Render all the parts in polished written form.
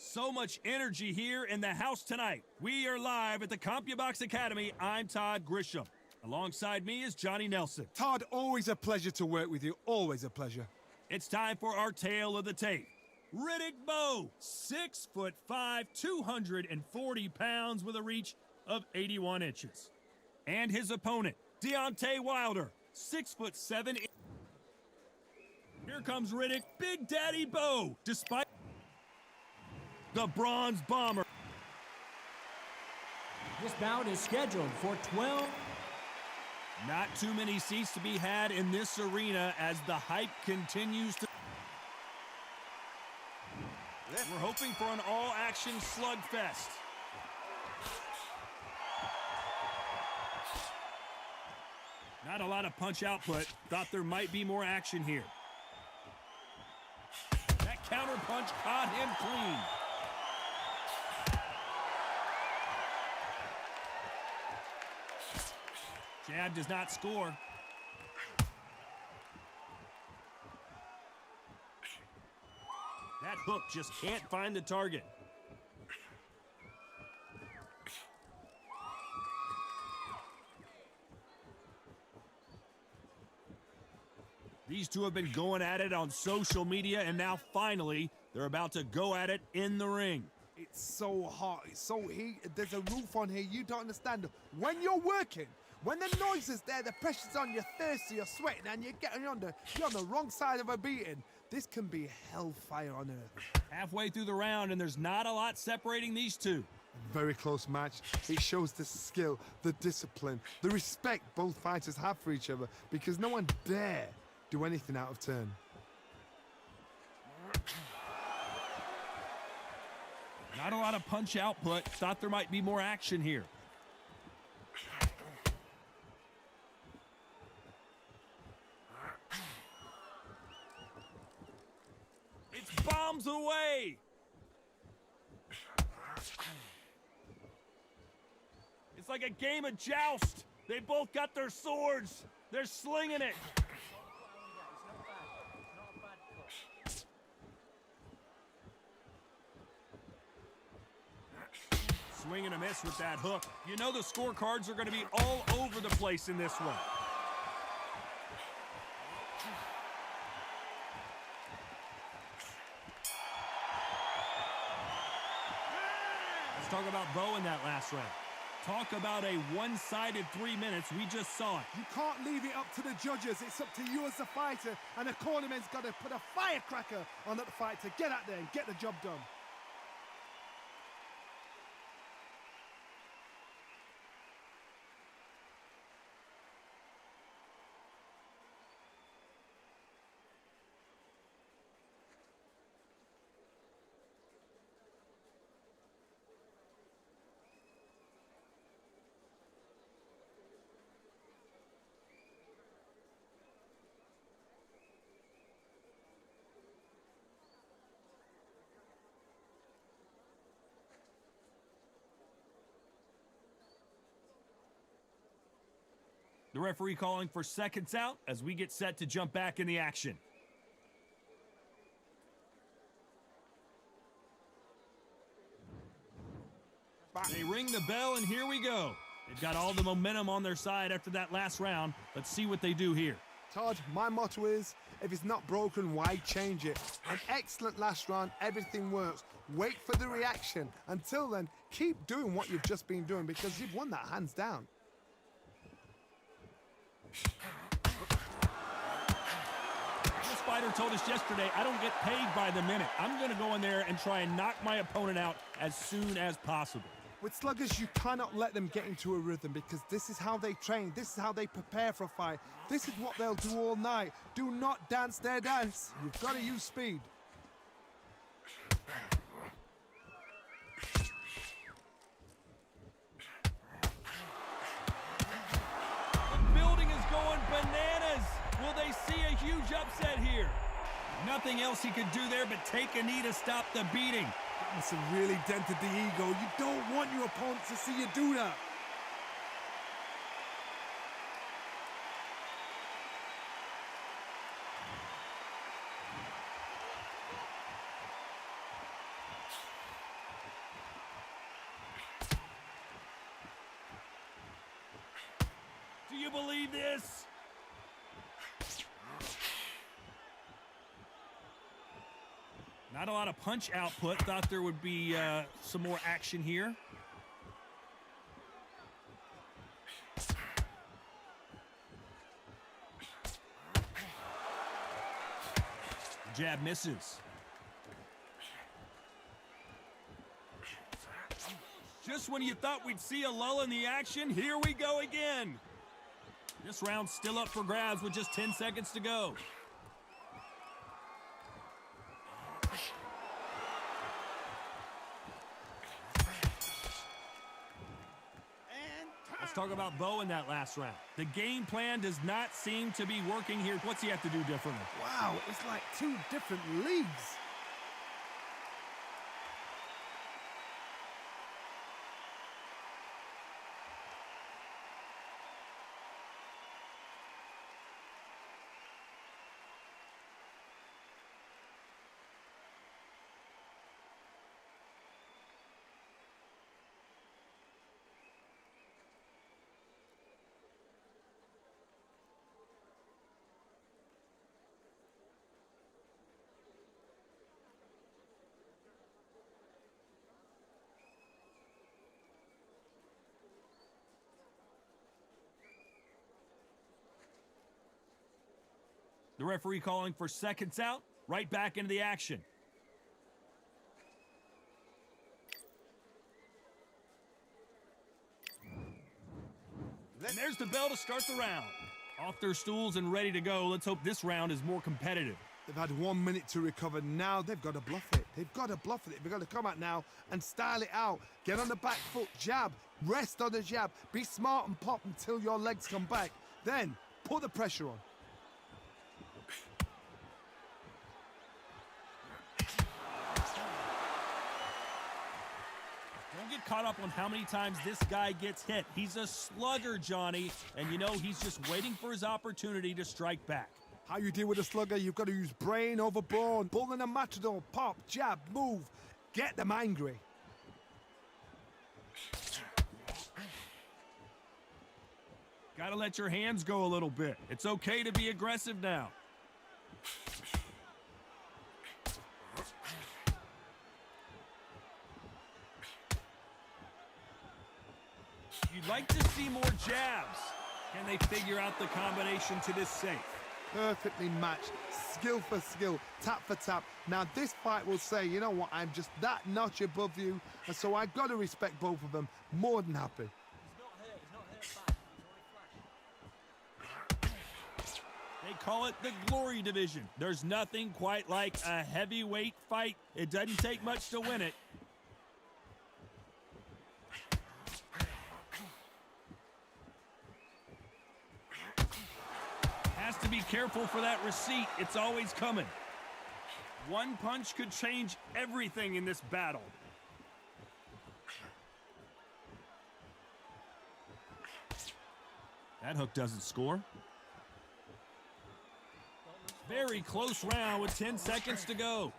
So much energy here in the house tonight. We are live at the CompuBox Academy. I'm Todd Grisham. Alongside me is Johnny Nelson. Todd, always a pleasure to work with you. Always a pleasure. It's time for our tale of the tape. Riddick Bowe, 6'5", 240 pounds with a reach of 81 inches. And his opponent, Deontay Wilder, 6'7". Here comes Riddick, Big Daddy Bowe, despite the Bronze Bomber. This bout is scheduled for 12. Not too many seats to be had in this arena as the hype continues to... We're hoping for an all-action slugfest. Not a lot of punch output. Thought there might be more action here. That counter punch caught him clean. Jab does not score. That hook just can't find the target. These two have been going at it on social media, and now finally, they're about to go at it in the ring. It's so hot, it's so heated, there's a roof on here, you don't understand. When you're working, when the noise is there, the pressure's on, you're thirsty, you're sweating, and you're on the wrong side of a beating, this can be hellfire on earth. Halfway through the round, and there's not a lot separating these two. Very close match. It shows the skill, the discipline, the respect both fighters have for each other, because no one dare do anything out of turn. Not a lot of punch output. Thought there might be more action here. It's bombs away. It's like a game of joust. They both got their swords. They're slinging it. Swing and a miss with that hook. You know the scorecards are going to be all over the place in this one. Let's talk about Bowe in that last round. Talk about a one-sided 3 minutes. We just saw it. You can't leave it up to the judges. It's up to you as a fighter, and the cornerman's got to put a firecracker on that fight to get out there and get the job done. The referee calling for seconds out as we get set to jump back in the action. They ring the bell, and here we go. They've got all the momentum on their side after that last round. Let's see what they do here. Todd, my motto is, if it's not broken, why change it? An excellent last round, everything works. Wait for the reaction. Until then, keep doing what you've just been doing because you've won that hands down. This fighter told us yesterday, I don't get paid by the minute. I'm going to go in there and try and knock my opponent out as soon as possible. With sluggers, you cannot let them get into a rhythm because this is how they train. This is how they prepare for a fight. This is what they'll do all night. Do not dance their dance. You've got to use speed. The building is going bananas. Will they see a huge upset here? Nothing else he could do there but take a knee to stop the beating. That's really dented the ego. You don't want your opponent to see you do that. you believe this? Not a lot of punch output. Thought there would be some more action here. Jab misses. Just when you thought we'd see a lull in the action, here we go again. This round's still up for grabs with just 10 seconds to go. Let's talk about Bowe in that last round. The game plan does not seem to be working here. What's he have to do differently? Wow, it's like two different leagues. The referee calling for seconds out, right back into the action. And there's the bell to start the round. Off their stools and ready to go. Let's hope this round is more competitive. They've had 1 minute to recover. Now they've got to bluff it. They've got to bluff it. They've got to come out now and style it out. Get on the back foot, jab, rest on the jab. Be smart and pop until your legs come back. Then put the pressure on. Don't get caught up on how many times this guy gets hit. He's a slugger, Johnny, and you know he's just waiting for his opportunity to strike back. How you deal with a slugger, you've got to use brain over brawn. Bull and a matador, pop, jab, move. Get them angry. Gotta let your hands go a little bit. It's okay to be aggressive now. You'd like to see more jabs. Can they figure out the combination to this safe? Perfectly matched, skill for skill, tap for tap. Now this fight will say, you know what, I'm just that notch above you, and so I've got to respect both of them. More than happy. They call it the Glory Division. There's nothing quite like a heavyweight fight. It doesn't take much to win it. Has to be careful for that receipt. It's always coming. One punch could change everything in this battle. That hook doesn't score. Very close round with 10 seconds to go.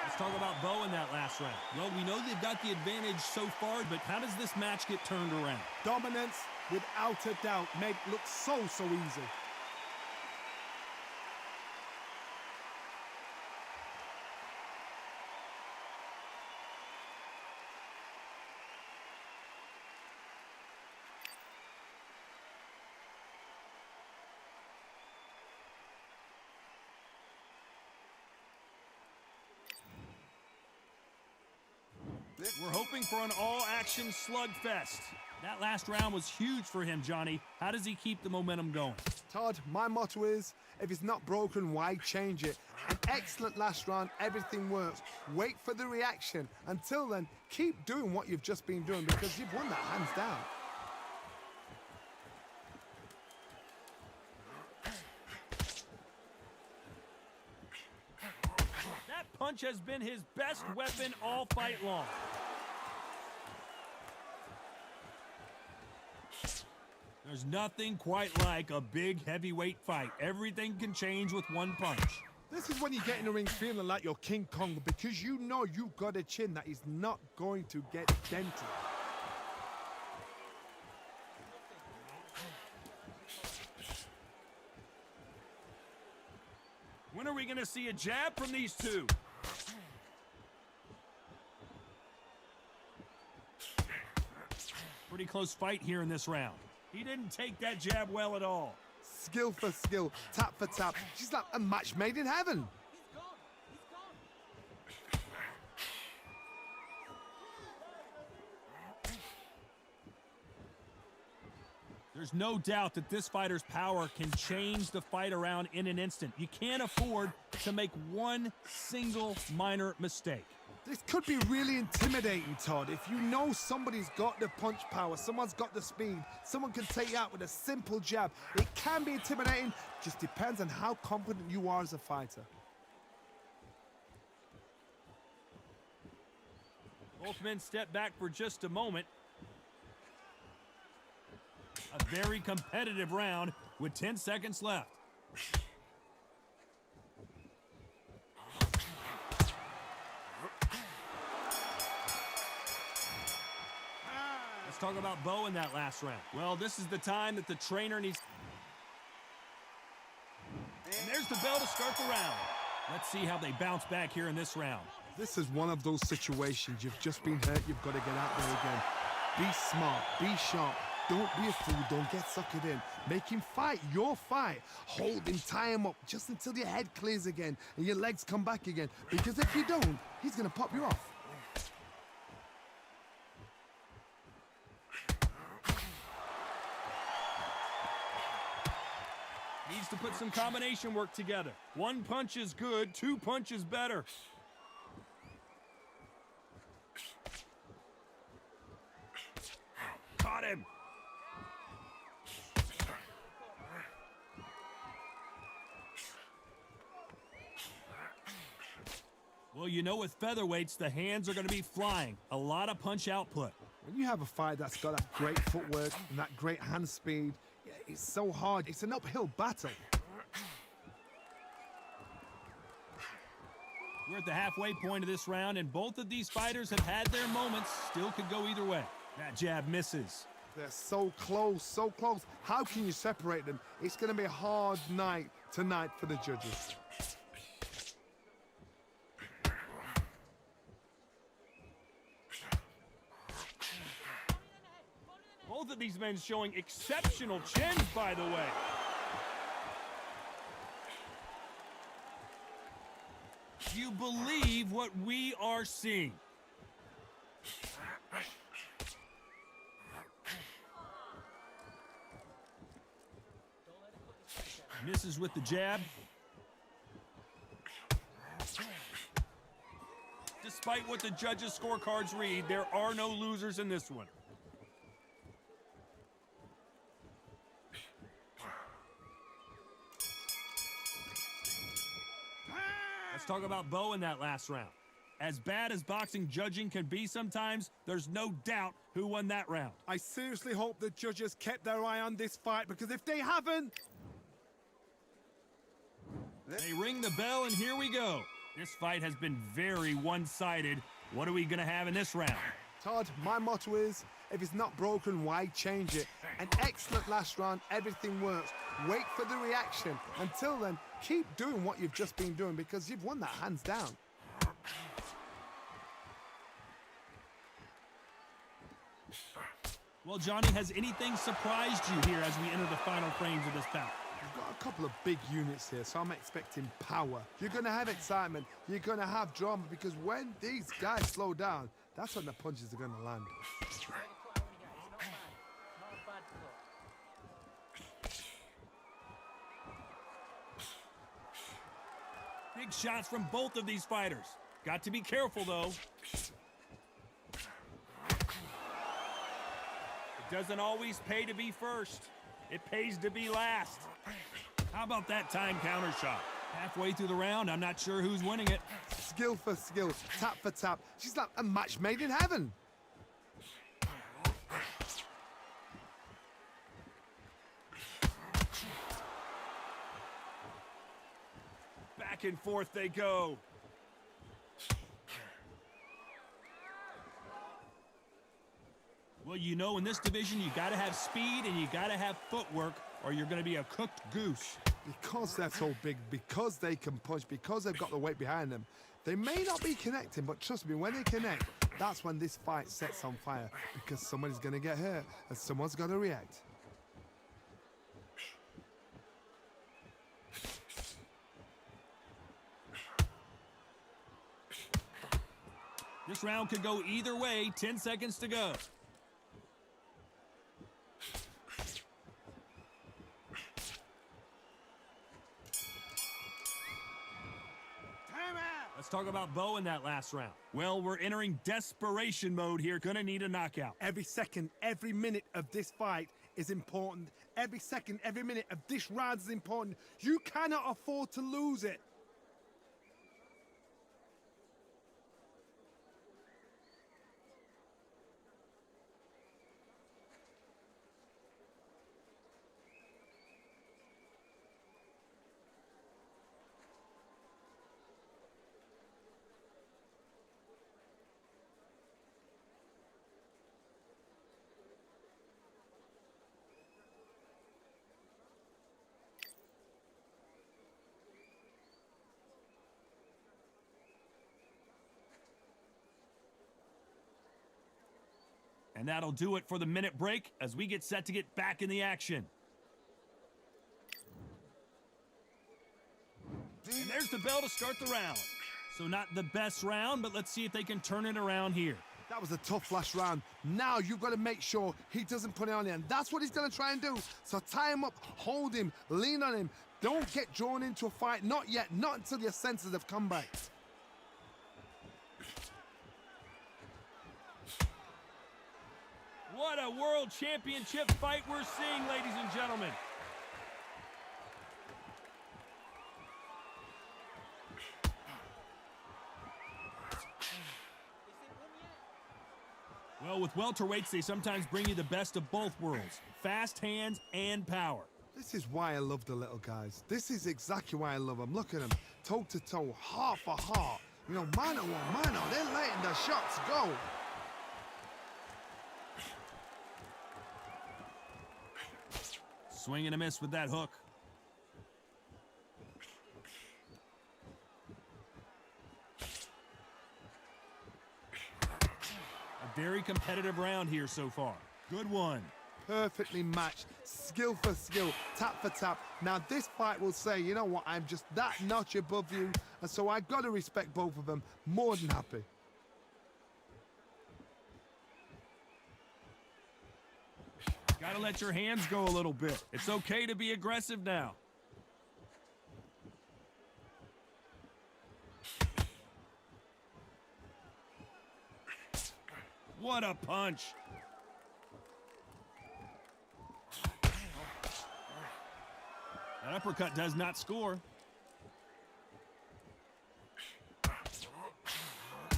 Let's talk about Bowe in that last round. Well, we know they've got the advantage so far, but how does this match get turned around? Dominance, without a doubt, made it look so easy. We're hoping for an all-action slugfest. That last round was huge for him, Johnny. How does he keep the momentum going? Todd, my motto is, if it's not broken, why change it? An excellent last round, everything works. Wait for the reaction. Until then, keep doing what you've just been doing because you've won that hands down. That punch has been his best weapon all fight long. There's nothing quite like a big heavyweight fight. Everything can change with one punch. This is when you get in the ring feeling like you're King Kong because you know you've got a chin that is not going to get dented. When are we going to see a jab from these two? Pretty close fight here in this round. He didn't take that jab well at all. Skill for skill, tap for tap. She's like a match made in heaven. There's no doubt that this fighter's power can change the fight around in an instant. You can't afford to make one single minor mistake. This could be really intimidating, Todd. If you know somebody's got the punch power, someone's got the speed, someone can take you out with a simple jab. It can be intimidating, just depends on how confident you are as a fighter. Both men step back for just a moment. A very competitive round with 10 seconds left. Let's talk about Bowe in that last round. Well, this is the time that the trainer needs. And there's the bell to start the round. Let's see how they bounce back here in this round. This is one of those situations. You've just been hurt, you've got to get out there again. Be smart, be sharp. Don't be a fool, don't get suckered in. Make him fight your fight. Hold him, tie him up, just until your head clears again and your legs come back again. Because if you don't, he's gonna pop you off. Needs to put some combination work together. One punch is good, two punches better. Caught him. Well, you know, with featherweights, the hands are going to be flying. A lot of punch output. When you have a fight that's got that great footwork and that great hand speed, yeah, it's so hard. It's an uphill battle. We're at the halfway point of this round, and both of these fighters have had their moments. Still could go either way. That jab misses. They're so close, so close. How can you separate them? It's going to be a hard night tonight for the judges. Both of these men showing exceptional chins, by the way. Do you believe what we are seeing? Misses with the jab. Despite what the judges' scorecards read, there are no losers in this one. Let's talk about Bowe in that last round. As bad as boxing judging can be sometimes, there's no doubt who won that round. I seriously hope the judges kept their eye on this fight, because if they haven't... They ring the bell, and here we go. This fight has been very one-sided. What are we going to have in this round? Todd, my motto is, if it's not broken, why change it? An excellent last round, everything works. Wait for the reaction. Until then, keep doing what you've just been doing, because you've won that hands down. Well, Johnny, has anything surprised you here as we enter the final frames of this bout? We've got a couple of big units here, so I'm expecting power. You're going to have excitement. You're going to have drama, because when these guys slow down, that's when the punches are going to land. Big shots from both of these fighters. Got to be careful, though. It doesn't always pay to be first. It pays to be last. How about that time counter shot? Halfway through the round, I'm not sure who's winning it. Skill for skill, tap for tap. She's like a match made in heaven. Back and forth they go. Well, you know, in this division, you got to have speed and you got to have footwork, or you're going to be a cooked goose. Because they're so big, because they can punch, because they've got the weight behind them, they may not be connecting, but trust me, when they connect, that's when this fight sets on fire, because somebody's going to get hurt and someone's going to react. This round could go either way. 10 seconds to go. Let's talk about Bowe in that last round. Well, we're entering desperation mode here. Gonna need a knockout. Every second, every minute of this fight is important. Every second, every minute of this round is important. You cannot afford to lose it. And that'll do it for the minute break as we get set to get back in the action. And there's the bell to start the round. So not the best round, but let's see if they can turn it around here. That was a tough last round. Now you've got to make sure he doesn't put it on you, and that's what he's going to try and do. So tie him up, hold him, lean on him. Don't get drawn into a fight. Not yet. Not until your senses have come back. What a world championship fight we're seeing, ladies and gentlemen. Well, with welterweights, they sometimes bring you the best of both worlds. Fast hands and power. This is why I love the little guys. This is exactly why I love them. Look at them, toe to toe, heart for heart. You know, mano a mano, they're letting the shots go. Swing and a miss with that hook. A very competitive round here so far. Good one. Perfectly matched, skill for skill, tap for tap. Now this fight will say, you know what, I'm just that notch above you, and so I got to respect both of them. More than happy. Gotta let your hands go a little bit. It's okay to be aggressive now. What a punch. That uppercut does not score.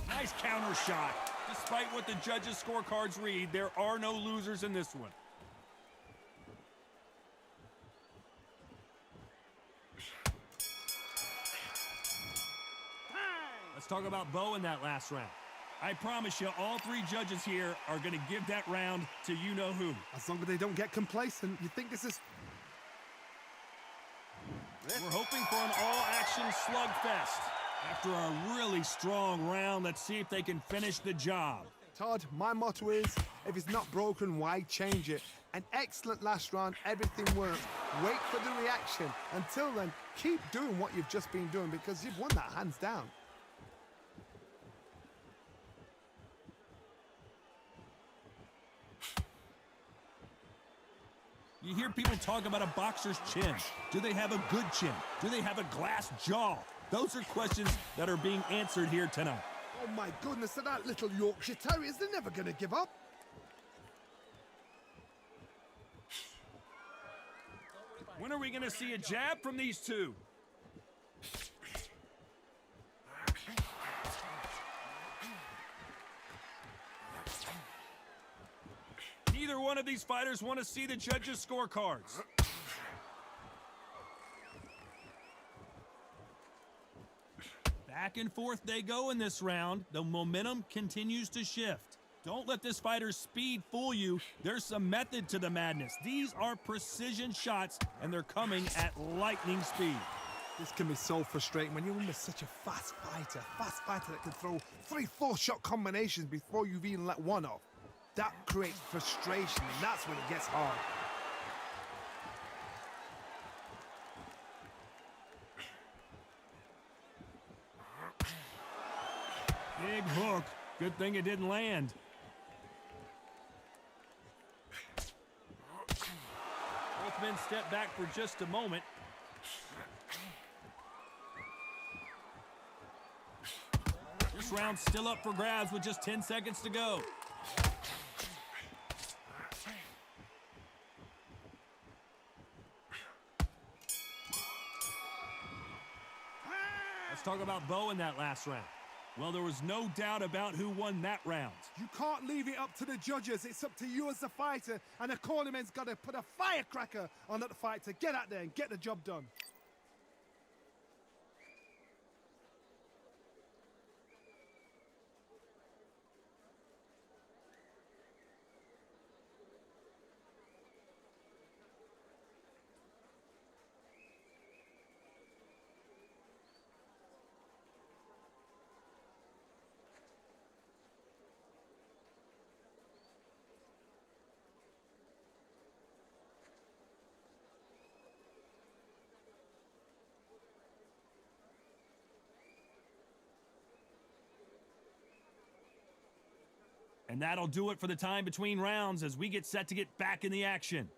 Nice counter shot. Despite what the judges' scorecards read, there are no losers in this one. Let's talk about Bowe in that last round. I promise you, all three judges here are going to give that round to you-know-who. As long as they don't get complacent, you think this is... We're hoping for an all-action slugfest. After a really strong round, let's see if they can finish the job. Todd, my motto is, if it's not broken, why change it? An excellent last round, everything works. Wait for the reaction. Until then, keep doing what you've just been doing because you've won that hands down. You hear people talk about a boxer's chin. Do they have a good chin? Do they have a glass jaw? Those are questions that are being answered here tonight. Oh my goodness, that little Yorkshire Terriers, they're never going to give up. When are we going to see a jab from these two? Neither one of these fighters want to see the judges' scorecards. Back and forth they go in this round. The momentum continues to shift. Don't let this fighter's speed fool you. There's some method to the madness. These are precision shots, and they're coming at lightning speed. This can be so frustrating when you're under such a fast fighter that can throw 3-4 shot combinations before you've even let one off. That creates frustration, and that's when it gets hard. Big hook. Good thing it didn't land. Both men step back for just a moment. This round's still up for grabs with just 10 seconds to go. Let's talk about Bowe in that last round. Well, there was no doubt about who won that round. You can't leave it up to the judges. It's up to you as the fighter, and the cornerman's got to put a firecracker on that fight to get out there and get the job done. And that'll do it for the time between rounds as we get set to get back in the action.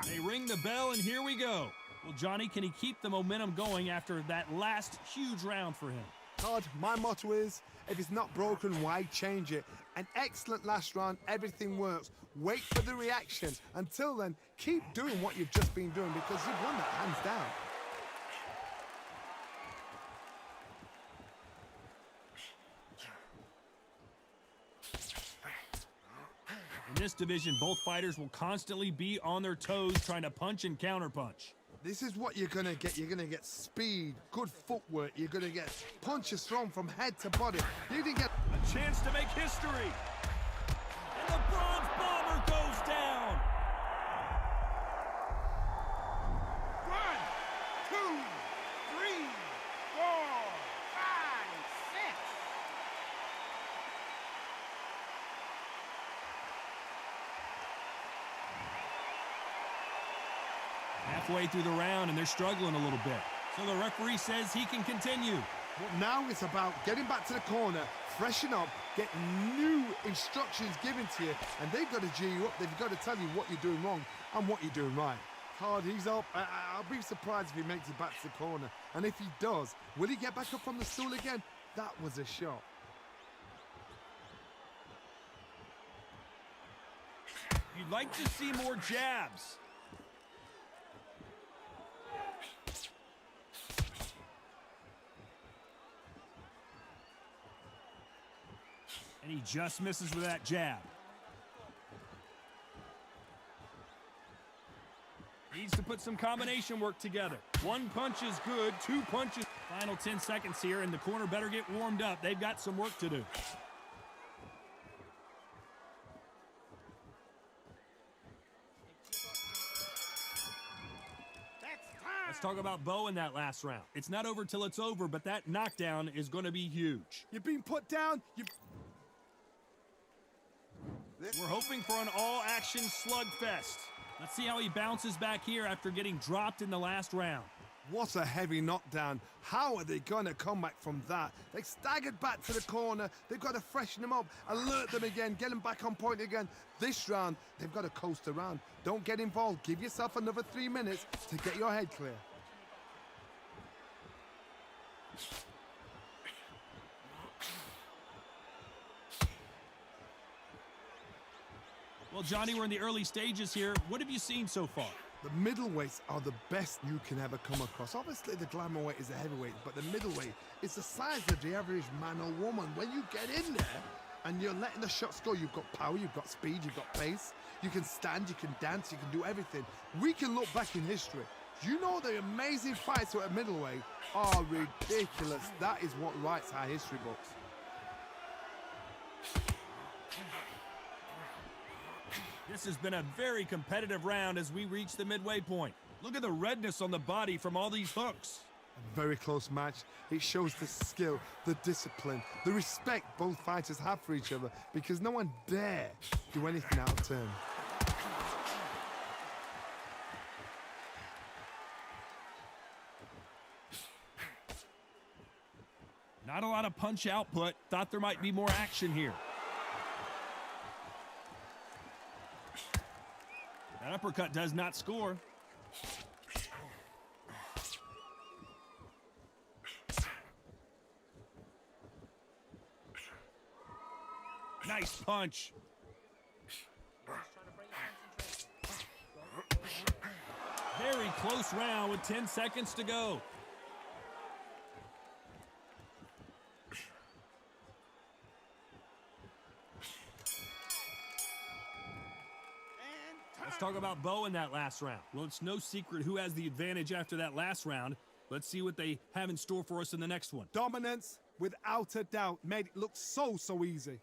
They ring the bell, and here we go. Well, Johnny, can he keep the momentum going after that last huge round for him? Todd, my motto is, if it's not broken, why change it? An excellent last round, everything works. Wait for the reaction. Until then, keep doing what you've just been doing because you've won that hands down. In this division, both fighters will constantly be on their toes trying to punch and counterpunch. This is what you're going to get. You're going to get speed, good footwork. You're going to get punches thrown from head to body. You're going to get a chance to make history. And the Bronze Bomber goes down. 1, 2, 3, 4, 5, 6. Halfway through the round, and they're struggling a little bit. So the referee says he can continue. Well, now it's about getting back to the corner, freshen up, get new instructions given to you, and they've got to G you up. They've got to tell you what you're doing wrong and what you're doing right. Hard, he's up. I'll be surprised if he makes it back to the corner. And if he does, will he get back up from the stool again? That was a shot. You'd like to see more jabs. And he just misses with that jab. Needs to put some combination work together. One punch is good, 2 punches. Final 10 seconds here, and the corner better get warmed up. They've got some work to do. Let's talk about Bowe in that last round. It's not over till it's over, but that knockdown is going to be huge. You're being put down. We're hoping for an all-action slugfest. Let's see how he bounces back here after getting dropped in the last round. What a heavy knockdown. How are they going to come back from that? They staggered back to the corner. They've got to freshen them up, alert them again, get them back on point again. This round, they've got to coast around. Don't get involved. Give yourself another 3 minutes to get your head clear. Well, Johnny, we're in the early stages here. What have you seen so far? The middleweights are the best you can ever come across. Obviously, the glamour weight is the heavyweight, but the middleweight is the size of the average man or woman. When you get in there, and you're letting the shots go. You've got power, you've got speed, you've got pace. You can stand, you can dance, you can do everything. We can look back in history. You know the amazing fights at middleweight are ridiculous. That is what writes our history books. This has been a very competitive round as we reach the midway point. Look at the redness on the body from all these hooks. A very close match. It shows the skill, the discipline, the respect both fighters have for each other, because no one dare do anything out of turn. Not a lot of punch output. Thought there might be more action here. That uppercut does not score. Nice punch. Very close round with 10 seconds to go. Let's talk about Bowe in that last round. Well, it's no secret who has the advantage after that last round. Let's see what they have in store for us in the next one. Dominance, without a doubt, made it look so easy.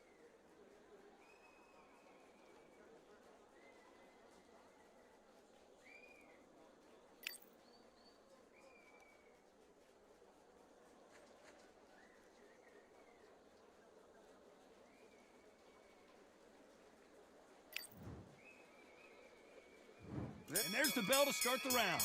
And there's the bell to start the round.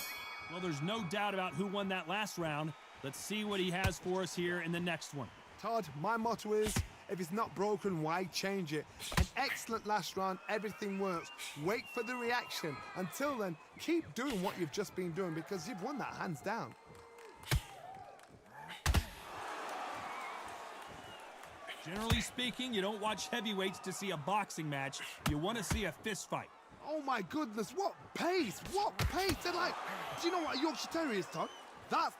Well, there's no doubt about who won that last round. Let's see what he has for us here in the next one. Todd, my motto is, if it's not broken, why change it? An excellent last round, everything works. Wait for the reaction. Until then, keep doing what you've just been doing, because you've won that hands down. Generally speaking, you don't watch heavyweights to see a boxing match. You want to see a fist fight. Oh my goodness, what pace, what pace. They're like, do you know what a Yorkshire Terrier is, Todd?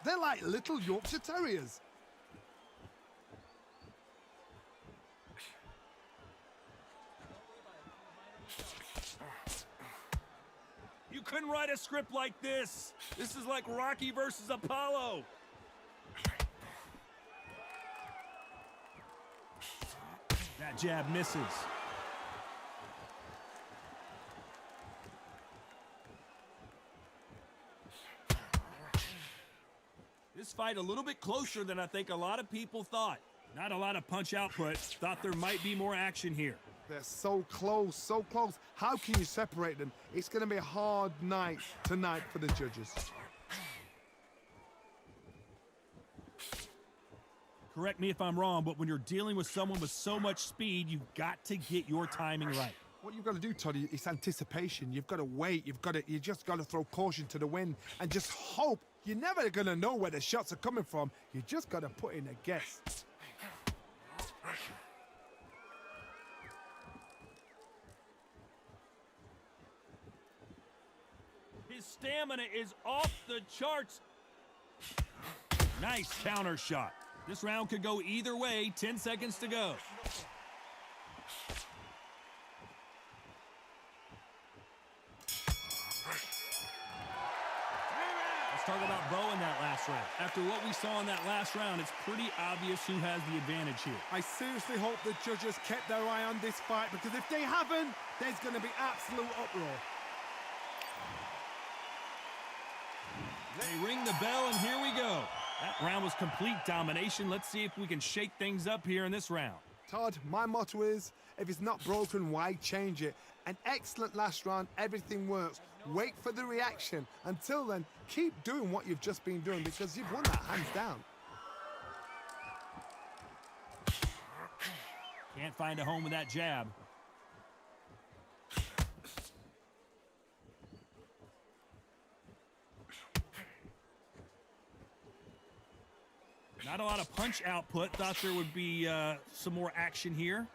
They're like little Yorkshire Terriers. You couldn't write a script like this. This is like Rocky versus Apollo. That jab misses. This fight a little bit closer than I think a lot of people thought. Not a lot of punch output. Thought there might be more action here. They're so close, so close. How can you separate them? It's going to be a hard night tonight for the judges. Correct me if I'm wrong, but when you're dealing with someone with so much speed, you've got to get your timing right. What you've got to do, Toddy, is anticipation. You've got to wait. You just got to throw caution to the wind and just hope. You're never going to know where the shots are coming from. You just got to put in a guess. His stamina is off the charts. Nice counter shot. This round could go either way. 10 seconds to go. Let's talk about Bowe in that last round. After what we saw in that last round, it's pretty obvious who has the advantage here. I seriously hope the judges kept their eye on this fight, because if they haven't, there's going to be absolute uproar. They ring the bell, and here we go. That round was complete domination. Let's see if we can shake things up here in this round. Todd, my motto is, if it's not broken, why change it? An excellent last round, everything works. Wait for the reaction. Until then, keep doing what you've just been doing, because you've won that hands down. Can't find a home with that jab. Not a lot of punch output. Thought there would be some more action here.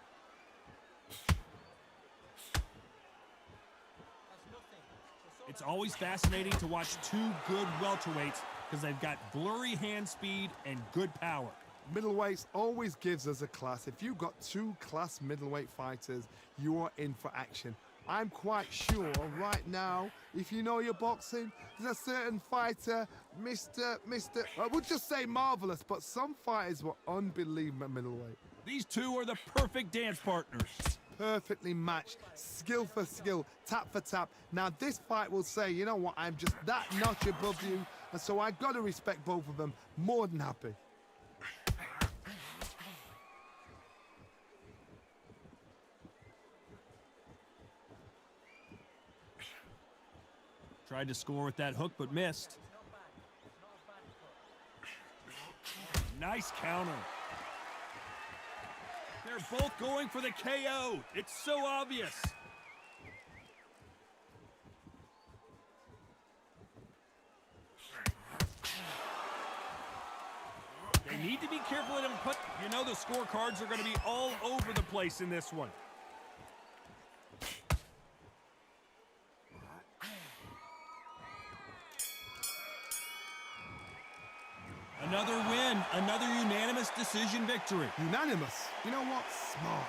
It's always fascinating to watch two good welterweights because they've got blurry hand speed and good power. Middleweights always gives us a class. If you've got two class middleweight fighters, you are in for action. I'm quite sure right now, if you know your boxing, there's a certain fighter, I would just say marvelous, but some fighters were unbelievable at middleweight. These two are the perfect dance partners. Perfectly matched, skill for skill, tap for tap. Now this fight will say, you know what, I'm just that notch above you, and so I gotta respect both of them. More than happy. Tried to score with that hook, but missed. Nice counter. They're both going for the KO. It's so obvious. They need to be careful and put, you know, the scorecards are going to be all over the place in this one. Another win, another unanimous decision victory. Unanimous? You know what?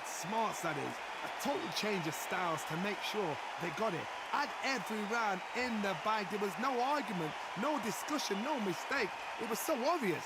Smarts that is. A total change of styles to make sure they got it. At every round in the bag, there was no argument, no discussion, no mistake. It was so obvious.